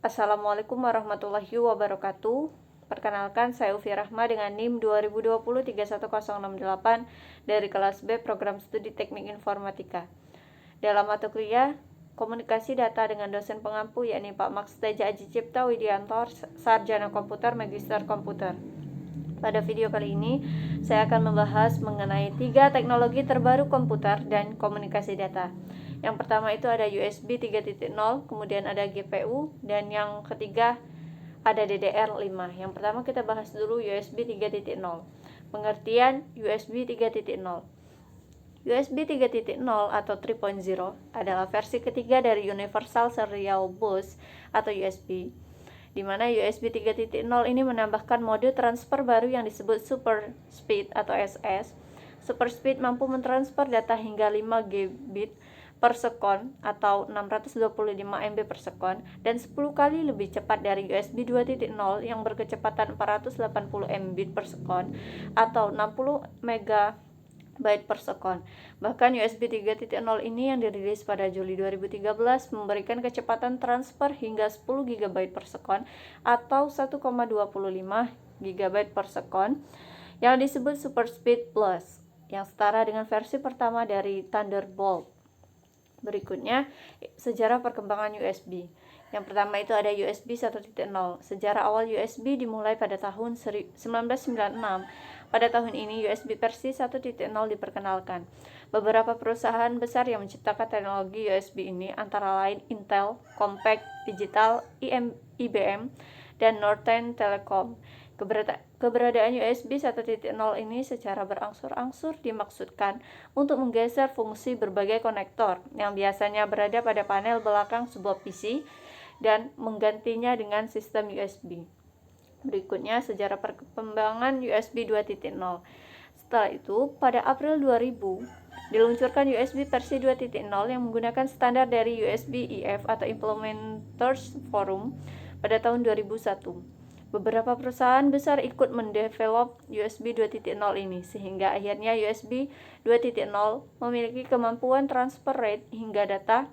Assalamualaikum warahmatullahi wabarakatuh. Perkenalkan, saya Ufi Rahma dengan NIM 2020-31068 dari kelas B Program Studi Teknik Informatika. Dalam mata kuliah Komunikasi Data dengan dosen pengampu yakni Pak Max Teja Aji Cipta Widianto, Sarjana Komputer, Magister Komputer. Pada video kali ini, saya akan membahas mengenai 3 teknologi terbaru komputer dan komunikasi data. Yang pertama itu ada USB 3.0, kemudian ada GPU, dan yang ketiga ada DDR5. Yang pertama kita bahas dulu USB 3.0. Pengertian USB 3.0. USB 3.0 atau 3.0 adalah versi ketiga dari Universal Serial Bus atau USB, di mana USB 3.0 ini menambahkan mode transfer baru yang disebut Super Speed atau SS. Super Speed mampu mentransfer data hingga 5 Gbit per sekon atau 625 MB per sekon dan 10 kali lebih cepat dari USB 2.0 yang berkecepatan 480 Mbit per sekon atau 60 MB per sekon. Bahkan USB 3.0 ini yang dirilis pada Juli 2013 memberikan kecepatan transfer hingga 10 GB per sekon atau 1,25 GB per sekon yang disebut Super Speed Plus, yang setara dengan versi pertama dari Thunderbolt. Berikutnya, sejarah perkembangan USB. Yang pertama itu ada USB 1.0. Sejarah awal USB dimulai pada tahun 1996. Pada tahun ini USB versi 1.0 diperkenalkan. Beberapa perusahaan besar yang menciptakan teknologi USB ini antara lain Intel, Compaq Digital, IBM, dan Northern Telecom. Keberadaan USB 1.0 ini secara berangsur-angsur dimaksudkan untuk menggeser fungsi berbagai konektor yang biasanya berada pada panel belakang sebuah PC dan menggantinya dengan sistem USB. Berikutnya sejarah perkembangan USB 2.0. Setelah itu, pada April 2000, diluncurkan USB versi 2.0 yang menggunakan standar dari USB-IF atau Implementers Forum pada tahun 2001. Beberapa perusahaan besar ikut mendevelop USB 2.0 ini, sehingga akhirnya USB 2.0 memiliki kemampuan transfer rate hingga data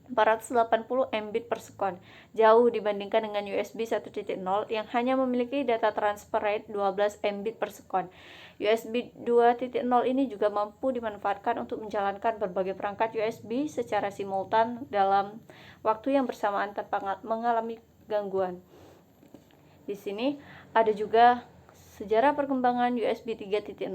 480 Mbit per sekon, jauh dibandingkan dengan USB 1.0 yang hanya memiliki data transfer rate 12 Mbit per sekon. USB 2.0 ini juga mampu dimanfaatkan untuk menjalankan berbagai perangkat USB secara simultan dalam waktu yang bersamaan tanpa mengalami gangguan. Di sini ada juga sejarah perkembangan USB 3.0.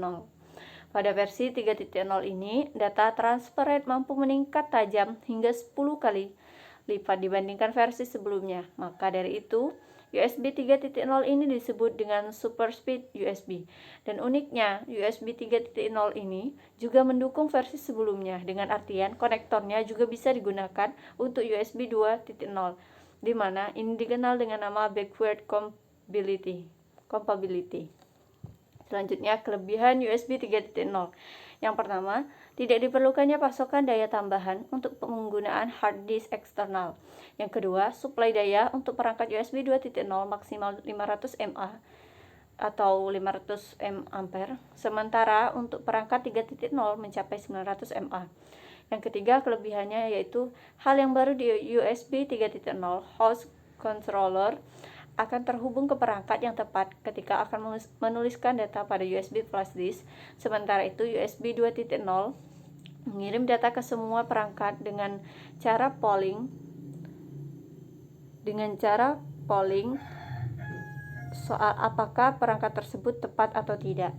Pada versi 3.0 ini, data transfer rate mampu meningkat tajam hingga 10 kali lipat dibandingkan versi sebelumnya. Maka dari itu, USB 3.0 ini disebut dengan Super Speed USB. Dan uniknya, USB 3.0 ini juga mendukung versi sebelumnya, dengan artian konektornya juga bisa digunakan untuk USB 2.0, di mana ini dikenal dengan nama backward compatibility. Selanjutnya, kelebihan USB 3.0. Yang pertama, tidak diperlukannya pasokan daya tambahan untuk penggunaan hard disk eksternal. Yang kedua, suplai daya untuk perangkat USB 2.0 maksimal 500 mAh atau 500 mAh, sementara untuk perangkat 3.0 mencapai 900 mAh. Yang ketiga, kelebihannya yaitu hal yang baru di USB 3.0, host controller akan terhubung ke perangkat yang tepat ketika akan menuliskan data pada USB flash disk. Sementara itu, USB 2.0 mengirim data ke semua perangkat dengan cara polling soal apakah perangkat tersebut tepat atau tidak.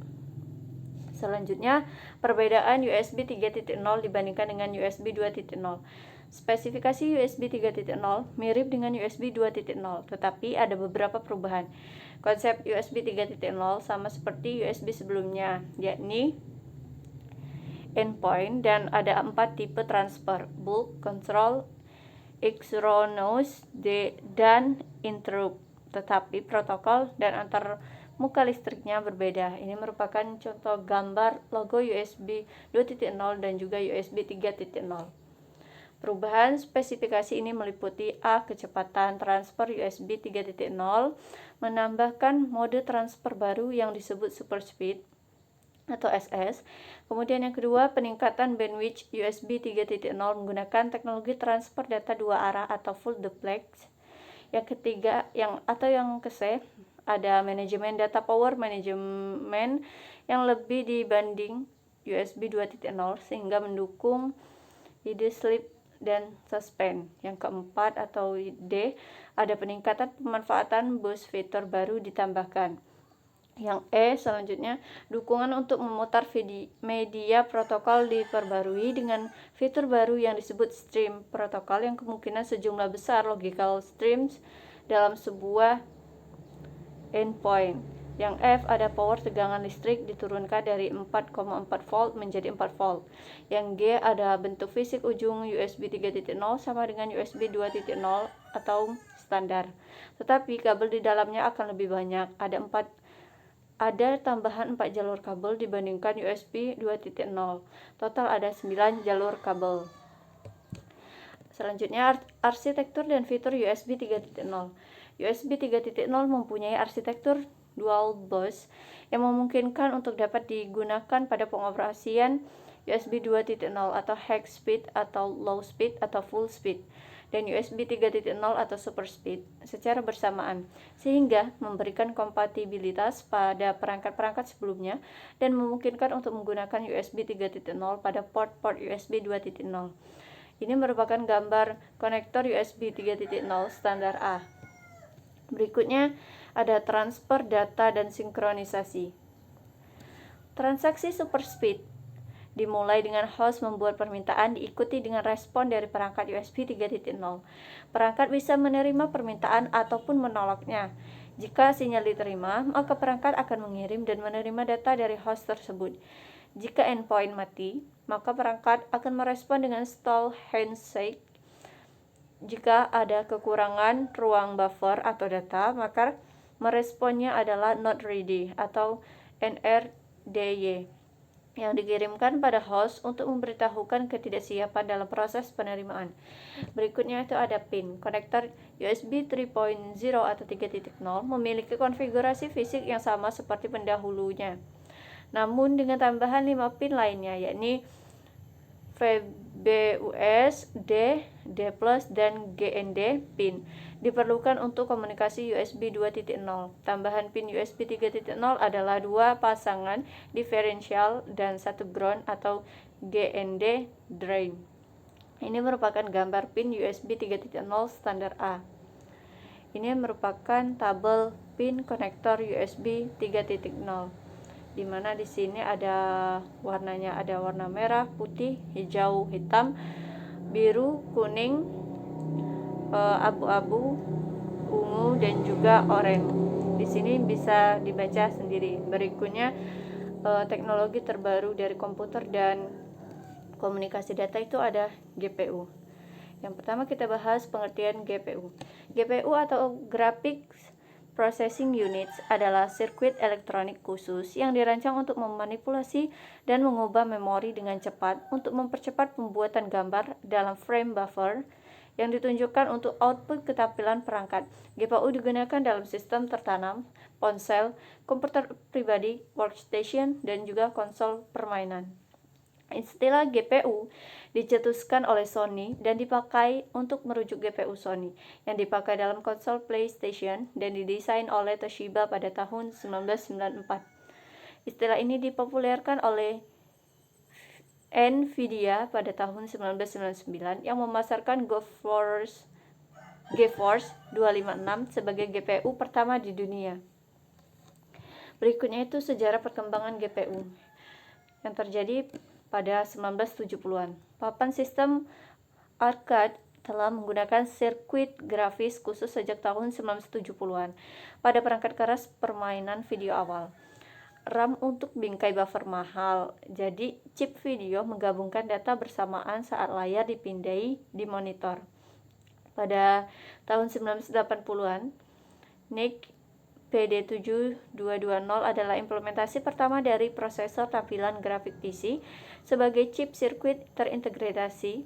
Selanjutnya, perbedaan USB 3.0 dibandingkan dengan USB 2.0. Spesifikasi USB 3.0 mirip dengan USB 2.0, tetapi ada beberapa perubahan. Konsep USB 3.0 sama seperti USB sebelumnya, yakni endpoint, dan ada 4 tipe transfer: bulk, control, exogenous, dan interrupt. Tetapi protokol dan antar muka listriknya berbeda. Ini merupakan contoh gambar logo USB 2.0 dan juga USB 3.0. Perubahan spesifikasi ini meliputi A. Kecepatan transfer USB 3.0, menambahkan mode transfer baru yang disebut Super Speed atau SS. Kemudian yang kedua, peningkatan bandwidth USB 3.0 menggunakan teknologi transfer data dua arah atau full duplex. Yang ketiga, yang ke-C, ada manajemen data power manajemen yang lebih dibanding USB 2.0 sehingga mendukung ide sleep dan suspend. Yang keempat atau D, ada peningkatan pemanfaatan bus fitur baru ditambahkan. Yang E selanjutnya, dukungan untuk memutar media protokol diperbarui dengan fitur baru yang disebut stream protokol yang kemungkinan sejumlah besar logical streams dalam sebuah endpoint. Yang F, ada power tegangan listrik diturunkan dari 4,4 volt menjadi 4 volt. Yang G, ada bentuk fisik ujung USB 3.0 sama dengan USB 2.0 atau standar. Tetapi kabel di dalamnya akan lebih banyak. Ada tambahan 4 jalur kabel dibandingkan USB 2.0. Total ada 9 jalur kabel. Selanjutnya, arsitektur dan fitur USB 3.0. USB 3.0 mempunyai arsitektur dual bus yang memungkinkan untuk dapat digunakan pada pengoperasian USB 2.0 atau high speed atau low speed atau full speed dan USB 3.0 atau super speed secara bersamaan, sehingga memberikan kompatibilitas pada perangkat-perangkat sebelumnya dan memungkinkan untuk menggunakan USB 3.0 pada port-port USB 2.0. Ini merupakan gambar konektor USB 3.0 standar A. Berikutnya ada transfer data dan sinkronisasi. Transaksi super speed dimulai dengan host membuat permintaan diikuti dengan respon dari perangkat USB 3.0. Perangkat bisa menerima permintaan ataupun menolaknya. Jika sinyal diterima, maka perangkat akan mengirim dan menerima data dari host tersebut. Jika endpoint mati, maka perangkat akan merespon dengan stall handshake. Jika ada kekurangan ruang buffer atau data, maka meresponnya adalah not ready atau NRDY yang dikirimkan pada host untuk memberitahukan ketidaksiapan dalam proses penerimaan. Berikutnya itu ada pin. Konektor USB 3.0 atau 3.0 memiliki konfigurasi fisik yang sama seperti pendahulunya, namun dengan tambahan 5 pin lainnya, yakni VBUS, D, D+, dan GND pin diperlukan untuk komunikasi USB 2.0. Tambahan pin USB 3.0 adalah 2 pasangan diferensial dan 1 ground atau GND drain. Ini merupakan gambar pin USB 3.0 standar A. Ini merupakan tabel pin konektor USB 3.0. di mana di sini ada warnanya, ada warna merah, putih, hijau, hitam, biru, kuning, abu-abu, ungu, dan juga oranye. Di sini bisa dibaca sendiri. Berikutnya teknologi terbaru dari komputer dan komunikasi data itu ada GPU. Yang pertama kita bahas pengertian GPU. GPU atau Graphics Processing Units adalah sirkuit elektronik khusus yang dirancang untuk memanipulasi dan mengubah memori dengan cepat untuk mempercepat pembuatan gambar dalam frame buffer yang ditunjukkan untuk output ketampilan perangkat. GPU digunakan dalam sistem tertanam, ponsel, komputer pribadi, workstation, dan juga konsol permainan. Istilah GPU dicetuskan oleh Sony dan dipakai untuk merujuk GPU Sony yang dipakai dalam konsol PlayStation dan didesain oleh Toshiba pada tahun 1994. Istilah ini dipopulerkan oleh Nvidia pada tahun 1999 yang memasarkan GeForce 256 sebagai GPU pertama di dunia. Berikutnya itu sejarah perkembangan GPU yang terjadi pada 1970-an. Papan sistem arcade telah menggunakan sirkuit grafis khusus sejak tahun 1970-an pada perangkat keras permainan video awal. RAM untuk bingkai buffer mahal. Jadi chip video menggabungkan data bersamaan saat layar dipindai di monitor. Pada tahun 1980-an, NIC PD7220 adalah implementasi pertama dari prosesor tampilan grafik PC sebagai chip sirkuit terintegrasi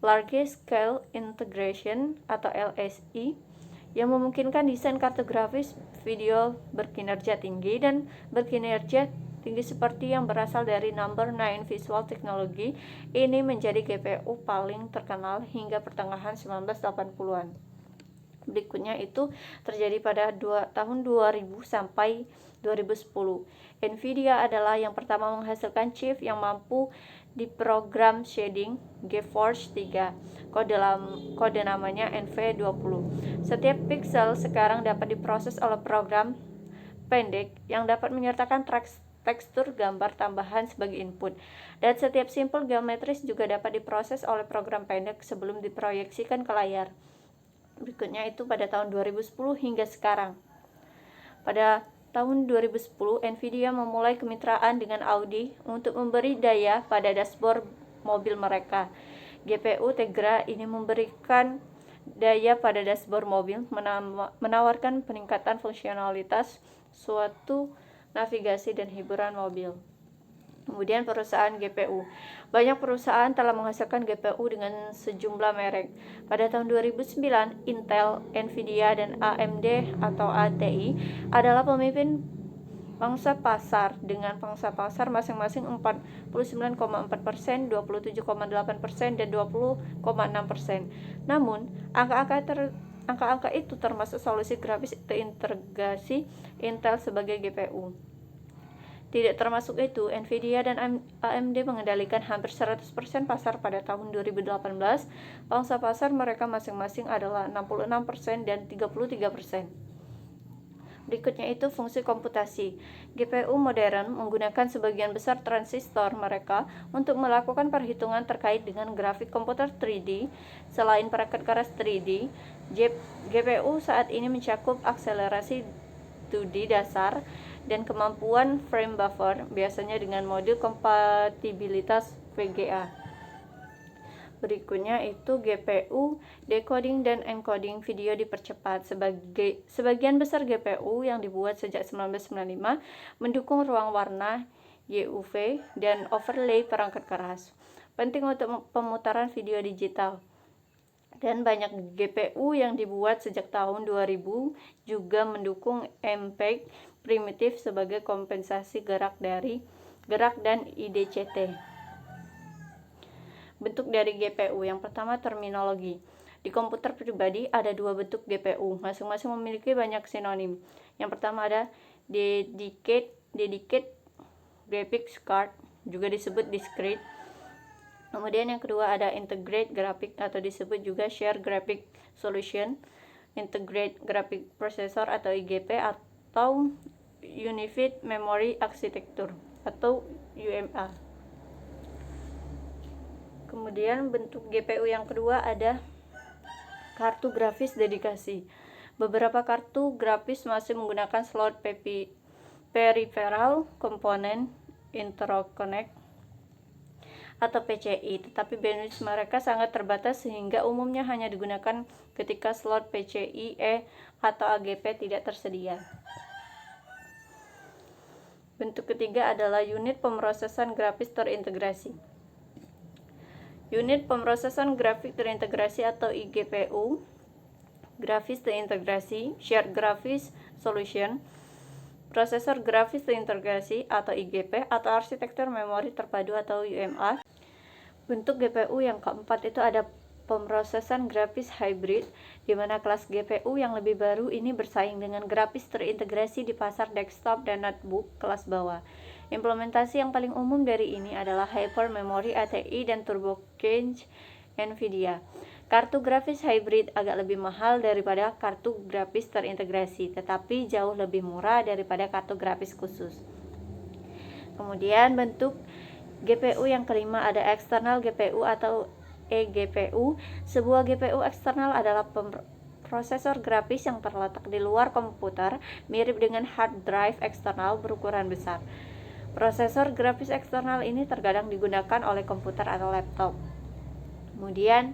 Large Scale Integration atau LSI yang memungkinkan desain kartu grafis video berkinerja tinggi dan berkinerja tinggi seperti yang berasal dari Number 9 Visual Technology. Ini menjadi GPU paling terkenal hingga pertengahan 1980-an. Berikutnya itu terjadi pada tahun 2000 sampai 2010. Nvidia adalah yang pertama menghasilkan chip yang mampu diprogram shading GeForce 3, kode namanya NV20. Setiap pixel sekarang dapat diproses oleh program pendek yang dapat menyertakan tekstur gambar tambahan sebagai input, dan setiap simpel geometris juga dapat diproses oleh program pendek sebelum diproyeksikan ke layar. Berikutnya itu pada tahun 2010 hingga sekarang. Pada tahun 2010, Nvidia memulai kemitraan dengan Audi untuk memberi daya pada dashboard mobil mereka. GPU Tegra ini memberikan daya pada dashboard mobil, menawarkan peningkatan fungsionalitas suatu navigasi dan hiburan mobil. Kemudian perusahaan GPU. Banyak perusahaan telah menghasilkan GPU dengan sejumlah merek. Pada tahun 2009, Intel, Nvidia, dan AMD atau ATI adalah pemimpin pangsa pasar dengan pangsa pasar masing-masing 49,4%, 27,8%, dan 20,6%. Namun, angka-angka itu termasuk solusi grafis terintegrasi Intel sebagai GPU. Tidak termasuk itu, Nvidia dan AMD mengendalikan hampir 100% pasar pada tahun 2018. Pangsa pasar mereka masing-masing adalah 66% dan 33%. Berikutnya itu fungsi komputasi. GPU modern menggunakan sebagian besar transistor mereka untuk melakukan perhitungan terkait dengan grafik komputer 3D. Selain perangkat keras 3D, GPU saat ini mencakup akselerasi 2D dasar dan kemampuan frame buffer, biasanya dengan mode kompatibilitas VGA. Berikutnya itu GPU decoding dan encoding video dipercepat. Sebagian besar GPU yang dibuat sejak 1995 mendukung ruang warna YUV dan overlay perangkat keras, penting untuk pemutaran video digital. Dan banyak GPU yang dibuat sejak tahun 2000 juga mendukung MPEG primitif sebagai kompensasi gerak dan IDCT. Bentuk dari GPU. Yang pertama, terminologi. Di komputer pribadi ada dua bentuk GPU, masing-masing memiliki banyak sinonim. Yang pertama ada dedicated graphics card, juga disebut discrete. Kemudian yang kedua ada integrated graphic atau disebut juga shared graphic solution, integrated graphic processor atau IGP, atau Unified Memory Architecture atau UMA. Kemudian bentuk GPU yang kedua ada kartu grafis dedikasi. Beberapa kartu grafis masih menggunakan slot Peripheral Component Interconnect atau PCI, tetapi bandwidth mereka sangat terbatas sehingga umumnya hanya digunakan ketika slot PCIe atau AGP tidak tersedia. Bentuk ketiga adalah unit pemrosesan grafis terintegrasi. Unit pemrosesan grafik terintegrasi atau IGPU, grafis terintegrasi, shared graphics solution, prosesor grafis terintegrasi atau IGP, atau arsitektur memori terpadu atau UMA. Bentuk GPU yang keempat itu ada pemrosesan grafis hybrid, di mana kelas GPU yang lebih baru ini bersaing dengan grafis terintegrasi di pasar desktop dan notebook kelas bawah. Implementasi yang paling umum dari ini adalah Hyper Memory ATI dan Turbo Cache Nvidia. Kartu grafis hybrid agak lebih mahal daripada kartu grafis terintegrasi, tetapi jauh lebih murah daripada kartu grafis khusus. Kemudian bentuk GPU yang kelima ada external GPU atau eGPU. Sebuah GPU eksternal adalah prosesor grafis yang terletak di luar komputer, mirip dengan hard drive eksternal berukuran besar. Prosesor grafis eksternal ini terkadang digunakan oleh komputer atau laptop. Kemudian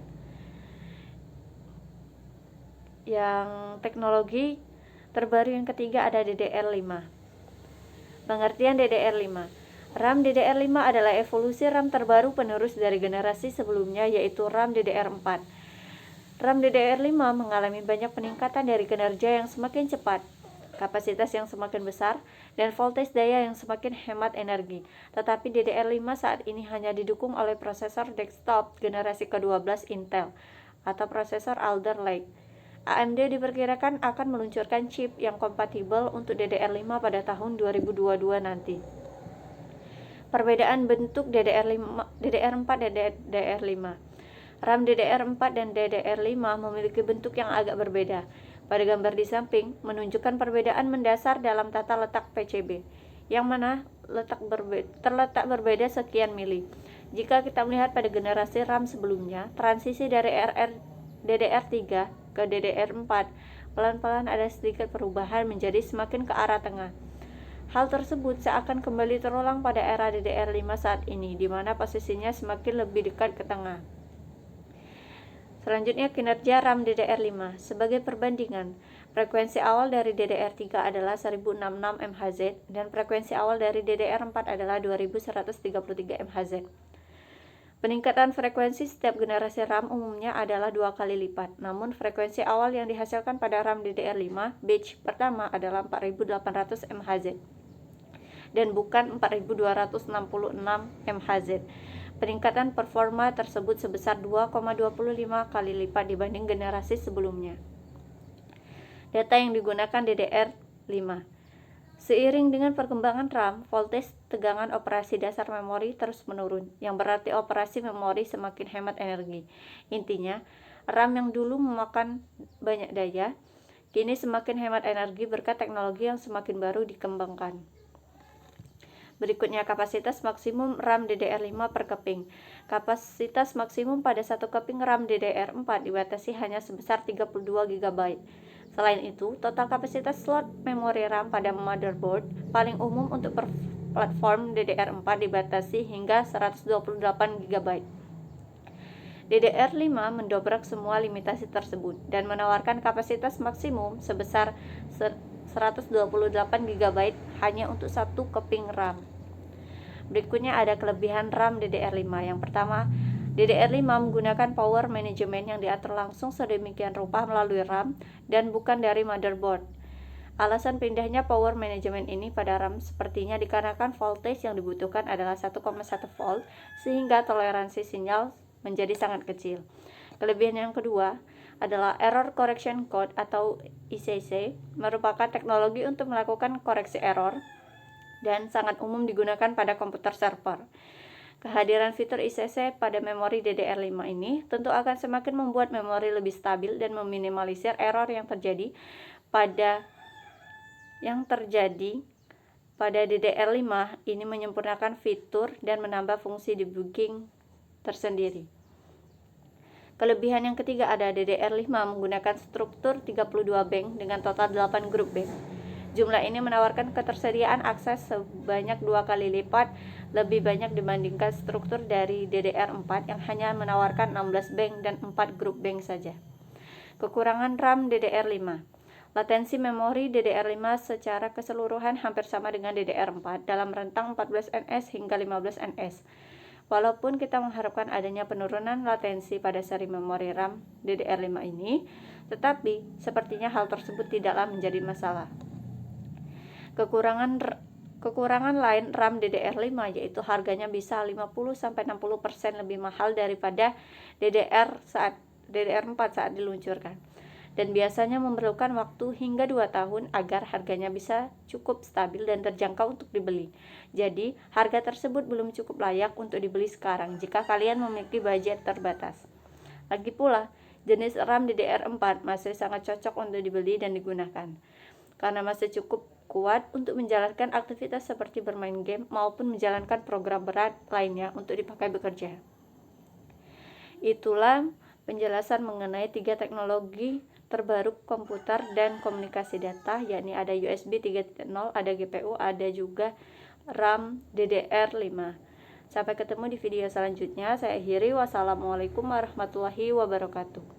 yang teknologi terbaru yang ketiga ada DDR5. Pengertian DDR5. RAM DDR5 adalah evolusi RAM terbaru penerus dari generasi sebelumnya, yaitu RAM DDR4. RAM DDR5 mengalami banyak peningkatan dari kinerja yang semakin cepat. kapasitas yang semakin besar, dan voltage daya yang semakin hemat energi. Tetapi DDR5 saat ini hanya didukung oleh prosesor desktop generasi ke-12 Intel atau prosesor Alder Lake. AMD diperkirakan akan meluncurkan chip yang kompatibel untuk DDR5 pada tahun 2022 nanti. Perbedaan bentuk DDR4 dan DDR5. RAM DDR4 dan DDR5 memiliki bentuk yang agak berbeda. Pada gambar di samping menunjukkan perbedaan mendasar dalam tata letak PCB, yang mana terletak berbeda sekian mili. Jika kita melihat pada generasi RAM sebelumnya, transisi dari DDR3 ke DDR4 pelan-pelan ada sedikit perubahan menjadi semakin ke arah tengah. Hal tersebut seakan kembali terulang pada era DDR5 saat ini, di mana posisinya semakin lebih dekat ke tengah. Selanjutnya, kinerja RAM DDR5. Sebagai perbandingan, frekuensi awal dari DDR3 adalah 1066 MHz dan frekuensi awal dari DDR4 adalah 2133 MHz. Peningkatan frekuensi setiap generasi RAM umumnya adalah 2 kali lipat, namun frekuensi awal yang dihasilkan pada RAM DDR5 batch pertama adalah 4800 MHz dan bukan 4266 MHz. Peningkatan performa tersebut sebesar 2,25 kali lipat dibanding generasi sebelumnya. Data yang digunakan DDR5. Seiring dengan perkembangan RAM, voltage tegangan operasi dasar memori terus menurun, yang berarti operasi memori semakin hemat energi. Intinya, RAM yang dulu memakan banyak daya, kini semakin hemat energi berkat teknologi yang semakin baru dikembangkan. Berikutnya, kapasitas maksimum RAM DDR5 per keping. Kapasitas maksimum pada satu keping RAM DDR4 dibatasi hanya sebesar 32 GB. Selain itu, total kapasitas slot memori RAM pada motherboard paling umum untuk platform DDR4 dibatasi hingga 128 GB. DDR5 mendobrak semua limitasi tersebut dan menawarkan kapasitas maksimum sebesar 128 GB hanya untuk satu keping RAM. Berikutnya ada kelebihan RAM DDR5. Yang pertama, DDR5 menggunakan power management yang diatur langsung sedemikian rupa melalui RAM dan bukan dari motherboard. Alasan pindahnya power management ini pada RAM sepertinya dikarenakan voltage yang dibutuhkan adalah 1,1 volt sehingga toleransi sinyal menjadi sangat kecil. Kelebihan yang kedua adalah Error Correction Code atau ECC, merupakan teknologi untuk melakukan koreksi error dan sangat umum digunakan pada komputer server. Kehadiran fitur ECC pada memori DDR5 ini tentu akan semakin membuat memori lebih stabil dan meminimalisir error yang terjadi pada DDR5 ini, menyempurnakan fitur dan menambah fungsi debugging tersendiri. Kelebihan yang ketiga ada DDR5 menggunakan struktur 32 bank dengan total 8 grup bank. Jumlah ini menawarkan ketersediaan akses sebanyak 2 kali lipat lebih banyak dibandingkan struktur dari DDR4 yang hanya menawarkan 16 bank dan 4 grup bank saja. Kekurangan RAM DDR5. Latensi memori DDR5 secara keseluruhan hampir sama dengan DDR4 dalam rentang 14 ns hingga 15 ns. Walaupun kita mengharapkan adanya penurunan latensi pada seri memori RAM DDR5 ini, tetapi sepertinya hal tersebut tidaklah menjadi masalah. Kekurangan lain RAM DDR5 yaitu harganya bisa 50-60% lebih mahal daripada DDR4 saat diluncurkan, dan biasanya memerlukan waktu hingga 2 tahun agar harganya bisa cukup stabil dan terjangkau untuk dibeli. Jadi, harga tersebut belum cukup layak untuk dibeli sekarang jika kalian memiliki budget terbatas. Lagi pula, jenis RAM DDR4 masih sangat cocok untuk dibeli dan digunakan, karena masih cukup kuat untuk menjalankan aktivitas seperti bermain game maupun menjalankan program berat lainnya untuk dipakai bekerja. Itulah penjelasan mengenai 3 teknologi terbaru komputer dan komunikasi data, yakni ada USB 3.0, ada GPU, ada juga RAM DDR5. Sampai ketemu di video selanjutnya. Saya akhiri. Wassalamualaikum warahmatullahi wabarakatuh.